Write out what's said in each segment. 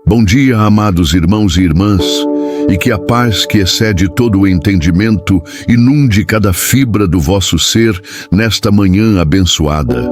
Bom dia, amados irmãos e irmãs, e que a paz que excede todo o entendimento inunde cada fibra do vosso ser nesta manhã abençoada.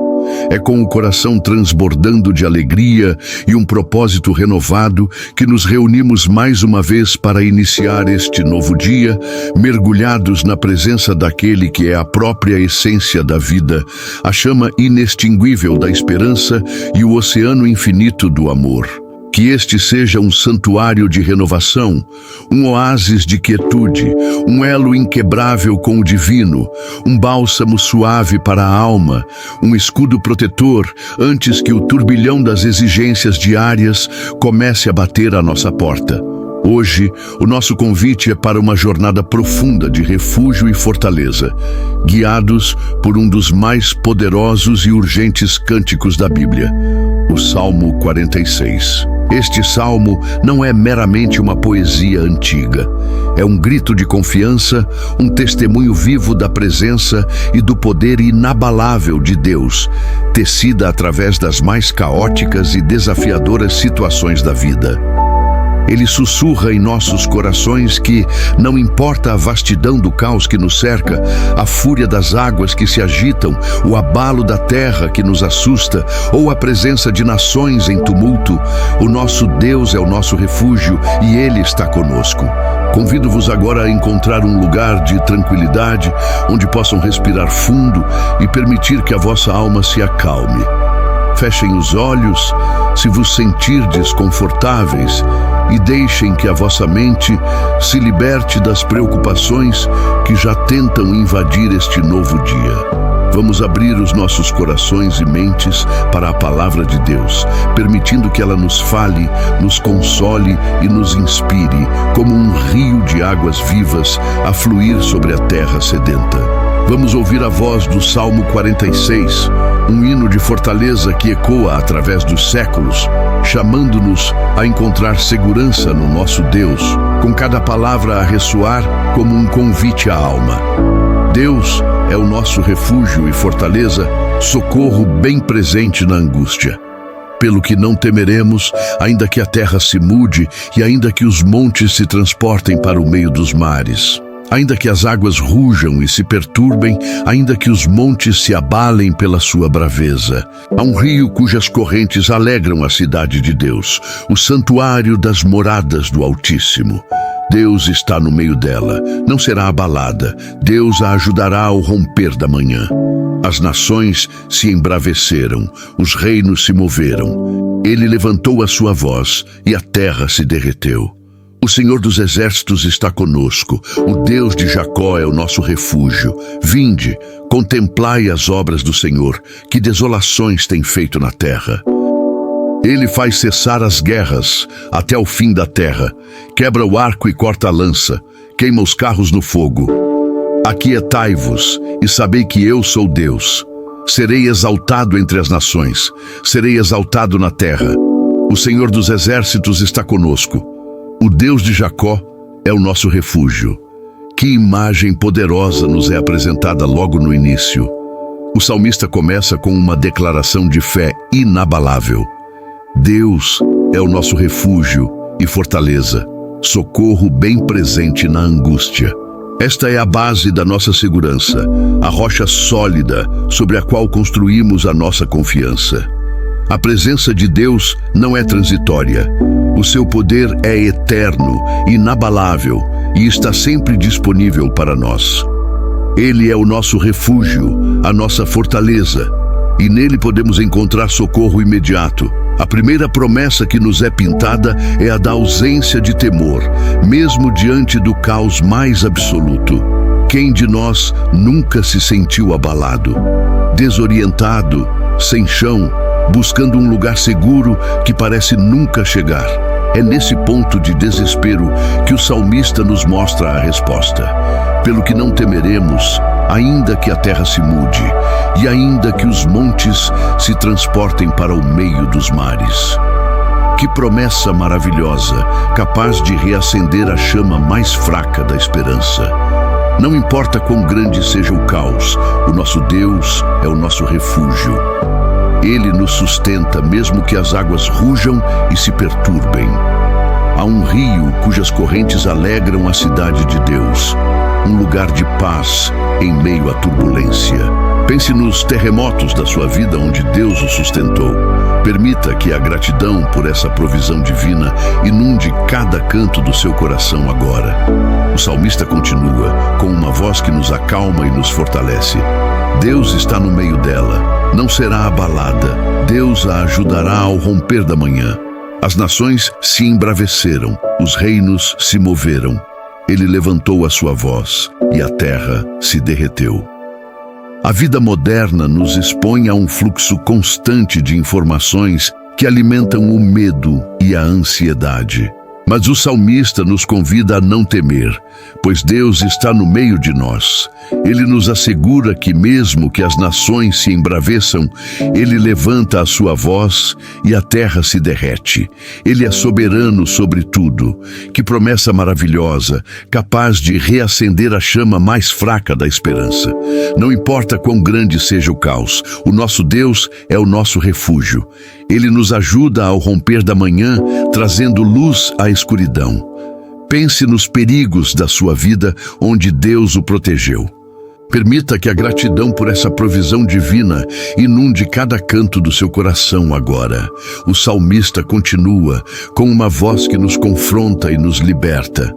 É com o coração transbordando de alegria e um propósito renovado que nos reunimos mais uma vez para iniciar este novo dia, mergulhados na presença daquele que é a própria essência da vida, a chama inextinguível da esperança e o oceano infinito do amor. Que este seja um santuário de renovação, um oásis de quietude, um elo inquebrável com o divino, um bálsamo suave para a alma, um escudo protetor antes que o turbilhão das exigências diárias comece a bater à nossa porta. Hoje, o nosso convite é para uma jornada profunda de refúgio e fortaleza, guiados por um dos mais poderosos e urgentes cânticos da Bíblia, o Salmo 46. Este salmo não é meramente uma poesia antiga. É um grito de confiança, um testemunho vivo da presença e do poder inabalável de Deus, tecida através das mais caóticas e desafiadoras situações da vida. Ele sussurra em nossos corações que, não importa a vastidão do caos que nos cerca, a fúria das águas que se agitam, o abalo da terra que nos assusta, ou a presença de nações em tumulto, o nosso Deus é o nosso refúgio e Ele está conosco. Convido-vos agora a encontrar um lugar de tranquilidade, onde possam respirar fundo e permitir que a vossa alma se acalme. Fechem os olhos, se vos sentirdes confortáveis, e deixem que a vossa mente se liberte das preocupações que já tentam invadir este novo dia. Vamos abrir os nossos corações e mentes para a palavra de Deus, permitindo que ela nos fale, nos console e nos inspire, como um rio de águas vivas a fluir sobre a terra sedenta. Vamos ouvir a voz do Salmo 46, um hino de fortaleza que ecoa através dos séculos, chamando-nos a encontrar segurança no nosso Deus, com cada palavra a ressoar como um convite à alma. Deus é o nosso refúgio e fortaleza, socorro bem presente na angústia. Pelo que não temeremos, ainda que a terra se mude e ainda que os montes se transportem para o meio dos mares. Ainda que as águas rujam e se perturbem, ainda que os montes se abalem pela sua braveza. Há um rio cujas correntes alegram a cidade de Deus, o santuário das moradas do Altíssimo. Deus está no meio dela, não será abalada. Deus a ajudará ao romper da manhã. As nações se embraveceram, os reinos se moveram. Ele levantou a sua voz e a terra se derreteu. O Senhor dos Exércitos está conosco, o Deus de Jacó é o nosso refúgio. Vinde, contemplai as obras do Senhor, que desolações tem feito na terra. Ele faz cessar as guerras até o fim da terra, quebra o arco e corta a lança, queima os carros no fogo. Aquietai-vos e sabei que eu sou Deus. Serei exaltado entre as nações, serei exaltado na terra. O Senhor dos Exércitos está conosco. O Deus de Jacó é o nosso refúgio. Que imagem poderosa nos é apresentada logo no início. O salmista começa com uma declaração de fé inabalável. Deus é o nosso refúgio e fortaleza, socorro bem presente na angústia. Esta é a base da nossa segurança, a rocha sólida sobre a qual construímos a nossa confiança. A presença de Deus não é transitória. O seu poder é eterno, inabalável e está sempre disponível para nós. Ele é o nosso refúgio, a nossa fortaleza, e nele podemos encontrar socorro imediato. A primeira promessa que nos é pintada é a da ausência de temor, mesmo diante do caos mais absoluto. Quem de nós nunca se sentiu abalado, desorientado, sem chão, buscando um lugar seguro que parece nunca chegar? É nesse ponto de desespero que o salmista nos mostra a resposta. Pelo que não temeremos, ainda que a terra se mude, e ainda que os montes se transportem para o meio dos mares. Que promessa maravilhosa, capaz de reacender a chama mais fraca da esperança. Não importa quão grande seja o caos, o nosso Deus é o nosso refúgio. Ele nos sustenta mesmo que as águas rujam e se perturbem. Há um rio cujas correntes alegram a cidade de Deus, um lugar de paz em meio à turbulência. Pense nos terremotos da sua vida onde Deus o sustentou. Permita que a gratidão por essa provisão divina inunde cada canto do seu coração agora. O salmista continua com uma voz que nos acalma e nos fortalece. Deus está no meio dela, não será abalada. Deus a ajudará ao romper da manhã. As nações se embraveceram, os reinos se moveram. Ele levantou a sua voz e a terra se derreteu. A vida moderna nos expõe a um fluxo constante de informações que alimentam o medo e a ansiedade. Mas o salmista nos convida a não temer, pois Deus está no meio de nós. Ele nos assegura que mesmo que as nações se embraveçam, Ele levanta a sua voz e a terra se derrete. Ele é soberano sobre tudo. Que promessa maravilhosa, capaz de reacender a chama mais fraca da esperança. Não importa quão grande seja o caos, o nosso Deus é o nosso refúgio. Ele nos ajuda ao romper da manhã, trazendo luz à escuridão. Pense nos perigos da sua vida onde Deus o protegeu. Permita que a gratidão por essa provisão divina inunde cada canto do seu coração agora. O salmista continua com uma voz que nos confronta e nos liberta.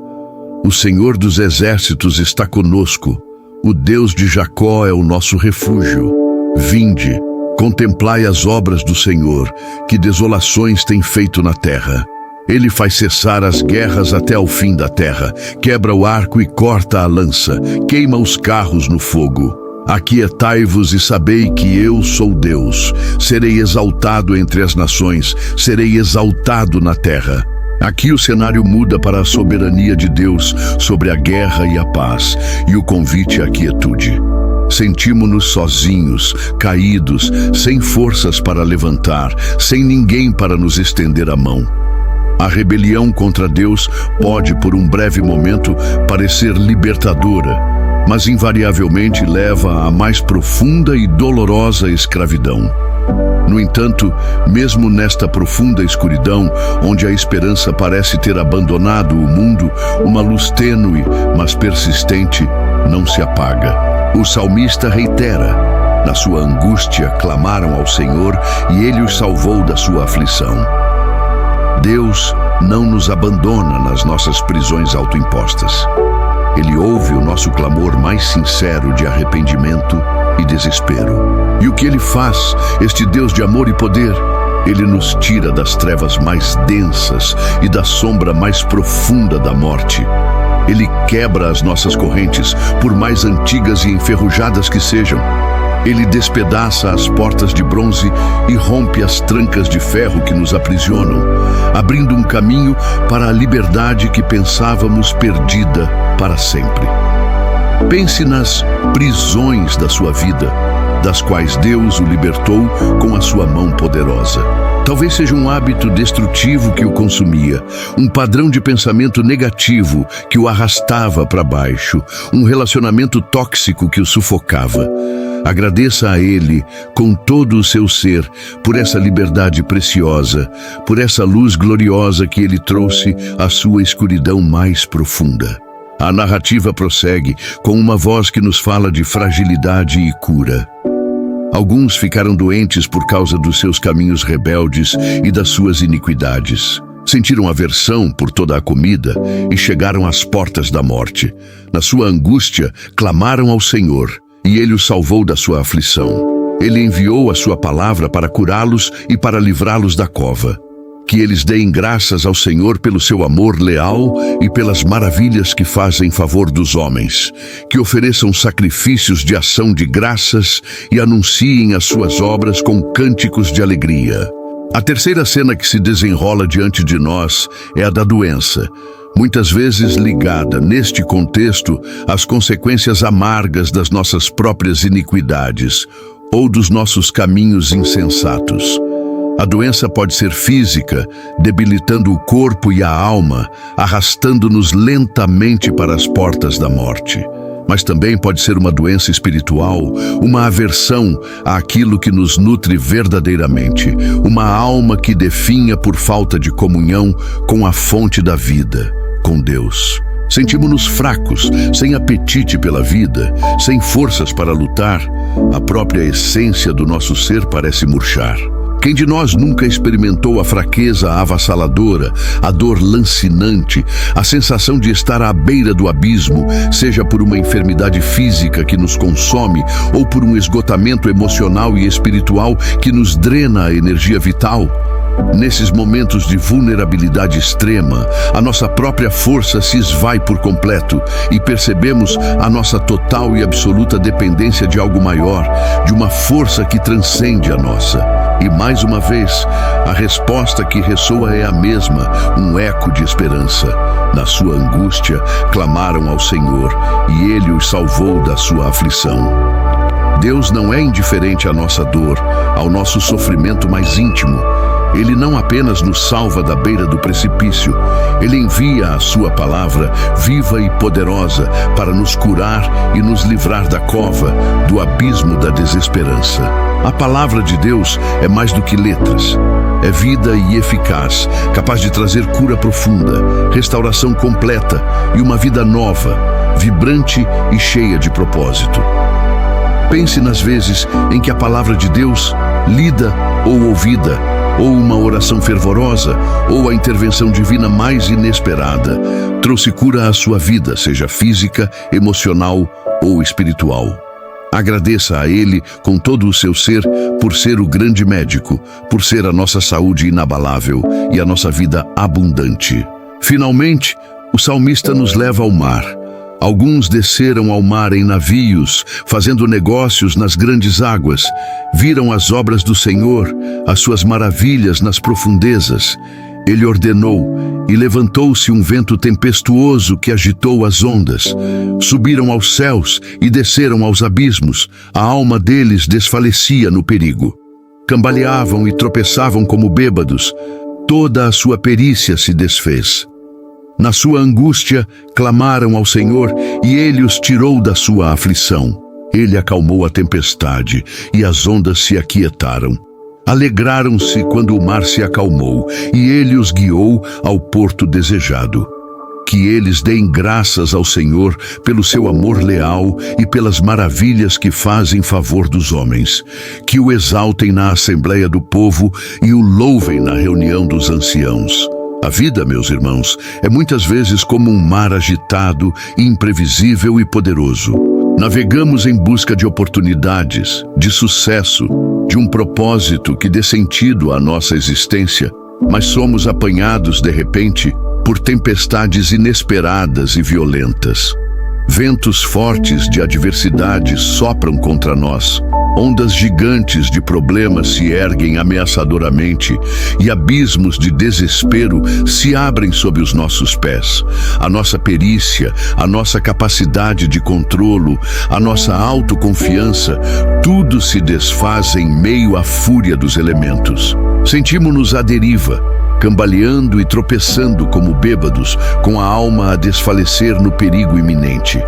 O Senhor dos exércitos está conosco. O Deus de Jacó é o nosso refúgio. Vinde, contemplai as obras do Senhor, que desolações tem feito na terra. Ele faz cessar as guerras até ao fim da terra, quebra o arco e corta a lança, queima os carros no fogo. Aquietai-vos e sabei que eu sou Deus. Serei exaltado entre as nações, serei exaltado na terra. Aqui o cenário muda para a soberania de Deus sobre a guerra e a paz, e o convite à quietude. Sentimos-nos sozinhos, caídos, sem forças para levantar, sem ninguém para nos estender a mão. A rebelião contra Deus pode, por um breve momento, parecer libertadora, mas invariavelmente leva à mais profunda e dolorosa escravidão. No entanto, mesmo nesta profunda escuridão, onde a esperança parece ter abandonado o mundo, uma luz tênue, mas persistente, não se apaga. O salmista reitera: na sua angústia clamaram ao Senhor e Ele os salvou da sua aflição. Deus não nos abandona nas nossas prisões autoimpostas. Ele ouve o nosso clamor mais sincero de arrependimento e desespero. E o que Ele faz, este Deus de amor e poder? Ele nos tira das trevas mais densas e da sombra mais profunda da morte. Ele quebra as nossas correntes, por mais antigas e enferrujadas que sejam. Ele despedaça as portas de bronze e rompe as trancas de ferro que nos aprisionam, abrindo um caminho para a liberdade que pensávamos perdida para sempre. Pense nas prisões da sua vida, das quais Deus o libertou com a sua mão poderosa. Talvez seja um hábito destrutivo que o consumia, um padrão de pensamento negativo que o arrastava para baixo, um relacionamento tóxico que o sufocava. Agradeça a Ele com todo o seu ser por essa liberdade preciosa, por essa luz gloriosa que Ele trouxe à sua escuridão mais profunda. A narrativa prossegue com uma voz que nos fala de fragilidade e cura. Alguns ficaram doentes por causa dos seus caminhos rebeldes e das suas iniquidades. Sentiram aversão por toda a comida e chegaram às portas da morte. Na sua angústia, clamaram ao Senhor, e Ele os salvou da sua aflição. Ele enviou a sua palavra para curá-los e para livrá-los da cova. Que eles deem graças ao Senhor pelo seu amor leal e pelas maravilhas que faz em favor dos homens. Que ofereçam sacrifícios de ação de graças e anunciem as suas obras com cânticos de alegria. A terceira cena que se desenrola diante de nós é a da doença, muitas vezes ligada, neste contexto, às consequências amargas das nossas próprias iniquidades ou dos nossos caminhos insensatos. A doença pode ser física, debilitando o corpo e a alma, arrastando-nos lentamente para as portas da morte. mas também pode ser uma doença espiritual, uma aversão àquilo que nos nutre verdadeiramente, uma alma que definha por falta de comunhão com a fonte da vida, com Deus. Sentimos-nos fracos, sem apetite pela vida, sem forças para lutar. A própria essência do nosso ser parece murchar. Quem de nós nunca experimentou a fraqueza avassaladora, a dor lancinante, a sensação de estar à beira do abismo, seja por uma enfermidade física que nos consome ou por um esgotamento emocional e espiritual que nos drena a energia vital? Nesses momentos de vulnerabilidade extrema, a nossa própria força se esvai por completo e percebemos a nossa total e absoluta dependência de algo maior, de uma força que transcende a nossa. E mais uma vez, a resposta que ressoa é a mesma, um eco de esperança. Na sua angústia, clamaram ao Senhor, e Ele os salvou da sua aflição. Deus não é indiferente à nossa dor, ao nosso sofrimento mais íntimo. Ele não apenas nos salva da beira do precipício, Ele envia a sua palavra, viva e poderosa, para nos curar e nos livrar da cova, do abismo da desesperança. A palavra de Deus é mais do que letras. É vida e eficaz, capaz de trazer cura profunda, restauração completa e uma vida nova, vibrante e cheia de propósito. Pense nas vezes em que a palavra de Deus, lida ou ouvida, ou uma oração fervorosa, ou a intervenção divina mais inesperada, trouxe cura à sua vida, seja física, emocional ou espiritual. Agradeça a Ele com todo o seu ser por ser o grande médico, por ser a nossa saúde inabalável e a nossa vida abundante. Finalmente, o salmista nos leva ao mar. Alguns desceram ao mar em navios, fazendo negócios nas grandes águas. Viram as obras do Senhor, as suas maravilhas nas profundezas. Ele ordenou, e levantou-se um vento tempestuoso que agitou as ondas. Subiram aos céus e desceram aos abismos. A alma deles desfalecia no perigo. Cambaleavam e tropeçavam como bêbados. Toda a sua perícia se desfez. Na sua angústia, clamaram ao Senhor, e Ele os tirou da sua aflição. Ele acalmou a tempestade, e as ondas se aquietaram. Alegraram-se quando o mar se acalmou, e Ele os guiou ao porto desejado. Que eles deem graças ao Senhor pelo seu amor leal e pelas maravilhas que faz em favor dos homens. Que o exaltem na assembleia do povo e o louvem na reunião dos anciãos. A vida, meus irmãos, é muitas vezes como um mar agitado, imprevisível e poderoso. Navegamos em busca de oportunidades, de sucesso, de um propósito que dê sentido à nossa existência, mas somos apanhados, de repente, por tempestades inesperadas e violentas. Ventos fortes de adversidade sopram contra nós. Ondas gigantes de problemas se erguem ameaçadoramente e abismos de desespero se abrem sob os nossos pés. A nossa perícia, a nossa capacidade de controlo, a nossa autoconfiança, tudo se desfaz em meio à fúria dos elementos. Sentimos-nos à deriva, cambaleando e tropeçando como bêbados, com a alma a desfalecer no perigo iminente.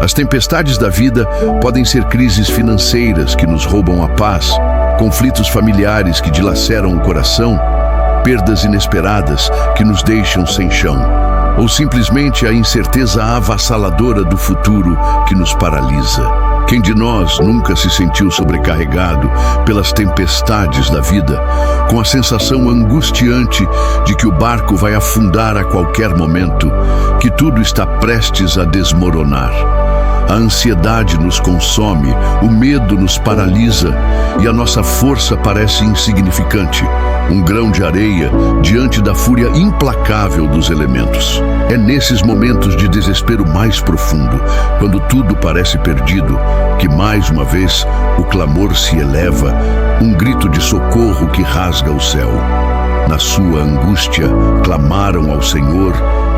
As tempestades da vida podem ser crises financeiras que nos roubam a paz, conflitos familiares que dilaceram o coração, perdas inesperadas que nos deixam sem chão, ou simplesmente a incerteza avassaladora do futuro que nos paralisa. Quem de nós nunca se sentiu sobrecarregado pelas tempestades da vida, com a sensação angustiante de que o barco vai afundar a qualquer momento, que tudo está prestes a desmoronar? A ansiedade nos consome, o medo nos paralisa e a nossa força parece insignificante, um grão de areia diante da fúria implacável dos elementos. É nesses momentos de desespero mais profundo, quando tudo parece perdido, que mais uma vez o clamor se eleva, um grito de socorro que rasga o céu. Na sua angústia, clamaram ao Senhor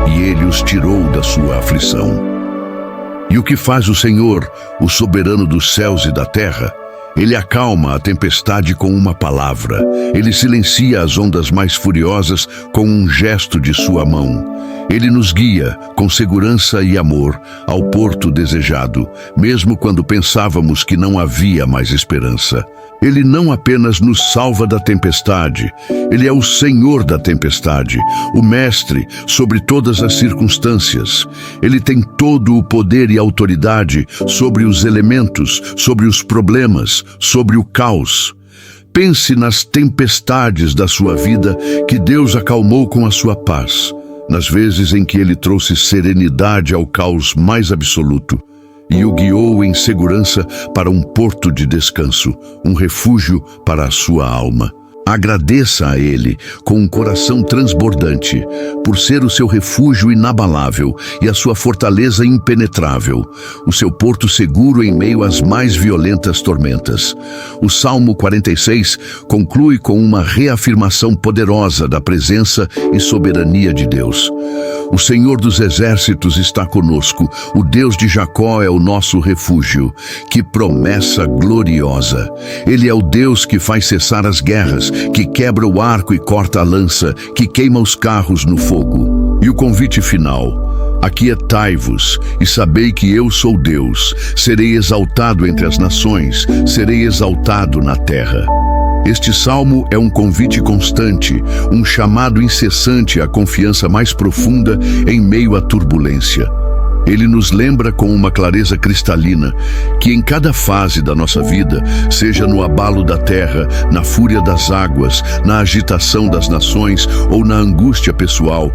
e Ele os tirou da sua aflição. E o que faz o Senhor, o soberano dos céus e da terra? Ele acalma a tempestade com uma palavra. Ele silencia as ondas mais furiosas com um gesto de sua mão. Ele nos guia, com segurança e amor, ao porto desejado, mesmo quando pensávamos que não havia mais esperança. Ele não apenas nos salva da tempestade, Ele é o Senhor da tempestade, o Mestre sobre todas as circunstâncias. Ele tem todo o poder e autoridade sobre os elementos, sobre os problemas, sobre o caos. Pense nas tempestades da sua vida que Deus acalmou com a sua paz, nas vezes em que Ele trouxe serenidade ao caos mais absoluto e o guiou em segurança para um porto de descanso, um refúgio para a sua alma. Agradeça a Ele com um coração transbordante por ser o seu refúgio inabalável e a sua fortaleza impenetrável, o seu porto seguro em meio às mais violentas tormentas. O Salmo 46 conclui com uma reafirmação poderosa da presença e soberania de Deus. O Senhor dos Exércitos está conosco, o Deus de Jacó é o nosso refúgio. Que promessa gloriosa! Ele é o Deus que faz cessar as guerras, que quebra o arco e corta a lança, que queima os carros no fogo. E o convite final: aquietai-vos e sabei que eu sou Deus, serei exaltado entre as nações, serei exaltado na terra. Este salmo é um convite constante, um chamado incessante à confiança mais profunda em meio à turbulência. Ele nos lembra com uma clareza cristalina que em cada fase da nossa vida, seja no abalo da terra, na fúria das águas, na agitação das nações ou na angústia pessoal,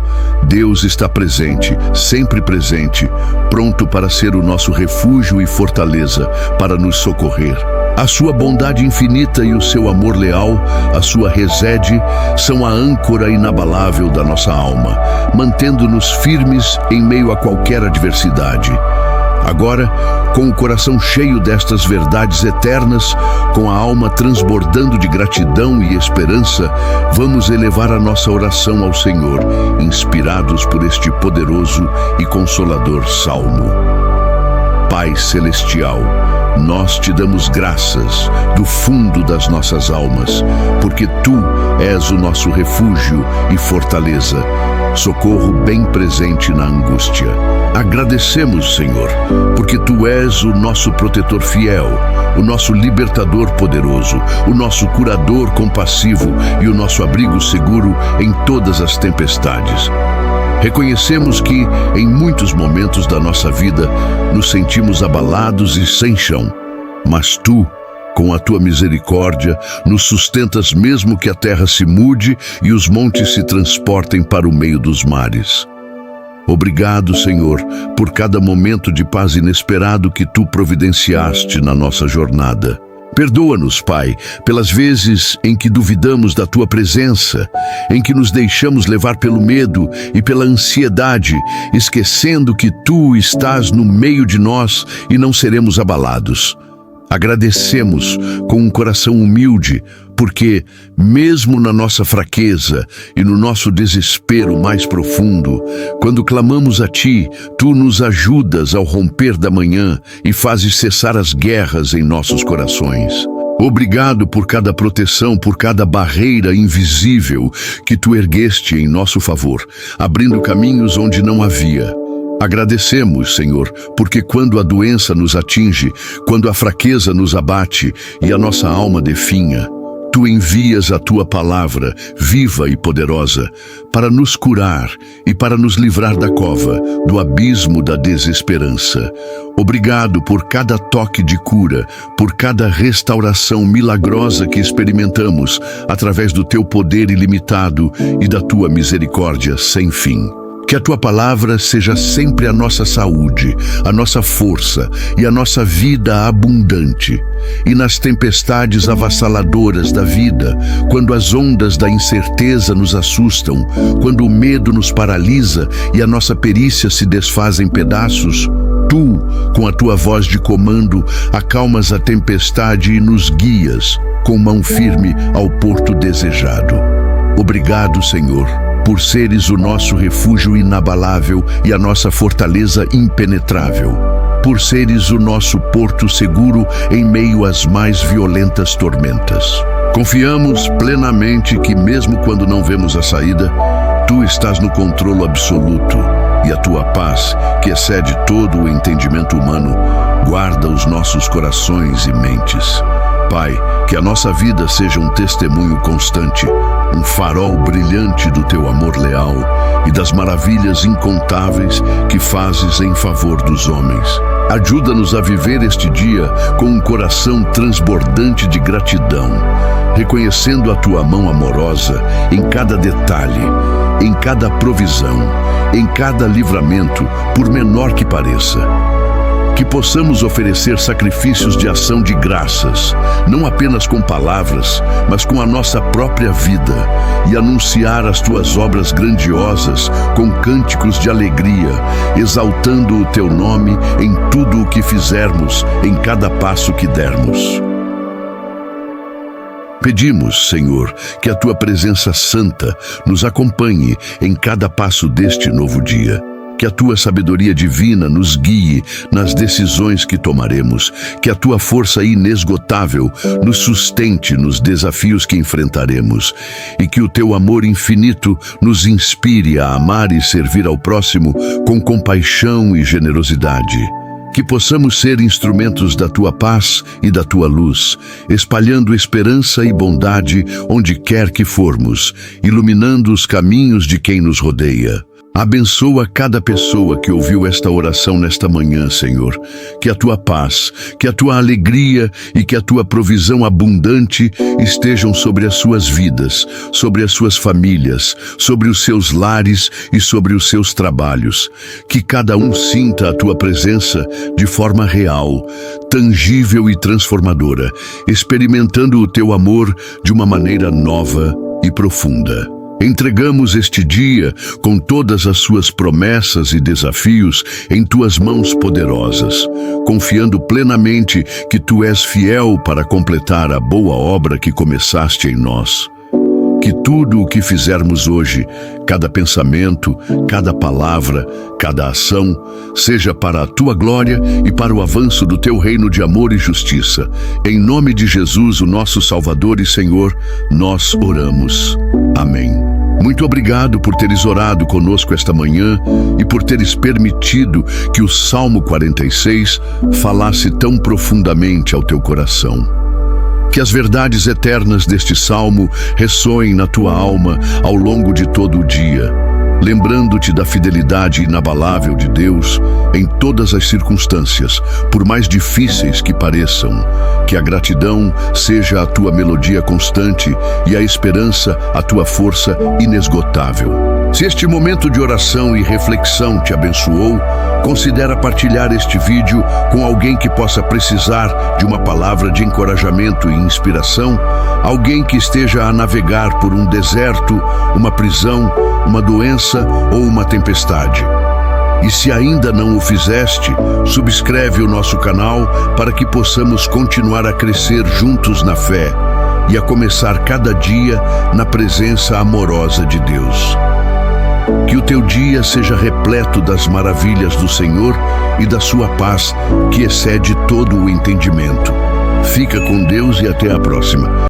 Deus está presente, sempre presente, pronto para ser o nosso refúgio e fortaleza, para nos socorrer. A sua bondade infinita e o seu amor leal, a sua resede, são a âncora inabalável da nossa alma, mantendo-nos firmes em meio a qualquer adversidade. Agora, com o coração cheio destas verdades eternas, com a alma transbordando de gratidão e esperança, vamos elevar a nossa oração ao Senhor, inspirados por este poderoso e consolador salmo. Pai Celestial, nós te damos graças do fundo das nossas almas, porque Tu és o nosso refúgio e fortaleza, socorro bem presente na angústia. Agradecemos, Senhor, porque Tu és o nosso protetor fiel, o nosso libertador poderoso, o nosso curador compassivo e o nosso abrigo seguro em todas as tempestades. Reconhecemos que, em muitos momentos da nossa vida, nos sentimos abalados e sem chão. Mas Tu, com a Tua misericórdia, nos sustentas mesmo que a terra se mude e os montes se transportem para o meio dos mares. Obrigado, Senhor, por cada momento de paz inesperado que Tu providenciaste na nossa jornada. Perdoa-nos, Pai, pelas vezes em que duvidamos da Tua presença, em que nos deixamos levar pelo medo e pela ansiedade, esquecendo que Tu estás no meio de nós e não seremos abalados. Agradecemos com um coração humilde, porque, mesmo na nossa fraqueza e no nosso desespero mais profundo, quando clamamos a Ti, Tu nos ajudas ao romper da manhã e fazes cessar as guerras em nossos corações. Obrigado por cada proteção, por cada barreira invisível que Tu ergueste em nosso favor, abrindo caminhos onde não havia. Agradecemos, Senhor, porque quando a doença nos atinge, quando a fraqueza nos abate e a nossa alma definha, Tu envias a Tua palavra, viva e poderosa, para nos curar e para nos livrar da cova, do abismo da desesperança. Obrigado por cada toque de cura, por cada restauração milagrosa que experimentamos através do Teu poder ilimitado e da Tua misericórdia sem fim. Que a Tua palavra seja sempre a nossa saúde, a nossa força e a nossa vida abundante. E nas tempestades avassaladoras da vida, quando as ondas da incerteza nos assustam, quando o medo nos paralisa e a nossa perícia se desfaz em pedaços, Tu, com a Tua voz de comando, acalmas a tempestade e nos guias com mão firme ao porto desejado. Obrigado, Senhor, por seres o nosso refúgio inabalável e a nossa fortaleza impenetrável, por seres o nosso porto seguro em meio às mais violentas tormentas. Confiamos plenamente que, mesmo quando não vemos a saída, Tu estás no controle absoluto e a tua paz, que excede todo o entendimento humano, guarda os nossos corações e mentes. Pai, que a nossa vida seja um testemunho constante, um farol brilhante do teu amor leal e das maravilhas incontáveis que fazes em favor dos homens. Ajuda-nos a viver este dia com um coração transbordante de gratidão, reconhecendo a tua mão amorosa em cada detalhe, em cada provisão, em cada livramento, por menor que pareça. Que possamos oferecer sacrifícios de ação de graças, não apenas com palavras, mas com a nossa própria vida, e anunciar as tuas obras grandiosas com cânticos de alegria, exaltando o teu nome em tudo o que fizermos, em cada passo que dermos. Pedimos, Senhor, que a tua presença santa nos acompanhe em cada passo deste novo dia. Que a tua sabedoria divina nos guie nas decisões que tomaremos, que a tua força inesgotável nos sustente nos desafios que enfrentaremos, e que o teu amor infinito nos inspire a amar e servir ao próximo com compaixão e generosidade. Que possamos ser instrumentos da tua paz e da tua luz, espalhando esperança e bondade onde quer que formos, iluminando os caminhos de quem nos rodeia. Abençoa cada pessoa que ouviu esta oração nesta manhã, Senhor. Que a tua paz, que a tua alegria e que a tua provisão abundante estejam sobre as suas vidas, sobre as suas famílias, sobre os seus lares e sobre os seus trabalhos. Que cada um sinta a tua presença de forma real, tangível e transformadora, experimentando o teu amor de uma maneira nova e profunda. Entregamos este dia, com todas as suas promessas e desafios, em tuas mãos poderosas, confiando plenamente que tu és fiel para completar a boa obra que começaste em nós. Que tudo o que fizermos hoje, cada pensamento, cada palavra, cada ação, seja para a tua glória e para o avanço do teu reino de amor e justiça. Em nome de Jesus, o nosso Salvador e Senhor, nós oramos. Amém. Muito obrigado por teres orado conosco esta manhã e por teres permitido que o Salmo 46 falasse tão profundamente ao teu coração. Que as verdades eternas deste salmo ressoem na tua alma ao longo de todo o dia, lembrando-te da fidelidade inabalável de Deus em todas as circunstâncias, por mais difíceis que pareçam. Que a gratidão seja a tua melodia constante e a esperança a tua força inesgotável. Se este momento de oração e reflexão te abençoou, considera partilhar este vídeo com alguém que possa precisar de uma palavra de encorajamento e inspiração, alguém que esteja a navegar por um deserto, uma prisão, uma doença ou uma tempestade. E se ainda não o fizeste, subscreve o nosso canal para que possamos continuar a crescer juntos na fé e a começar cada dia na presença amorosa de Deus. Que o teu dia seja repleto das maravilhas do Senhor e da sua paz, que excede todo o entendimento. Fica com Deus e até a próxima.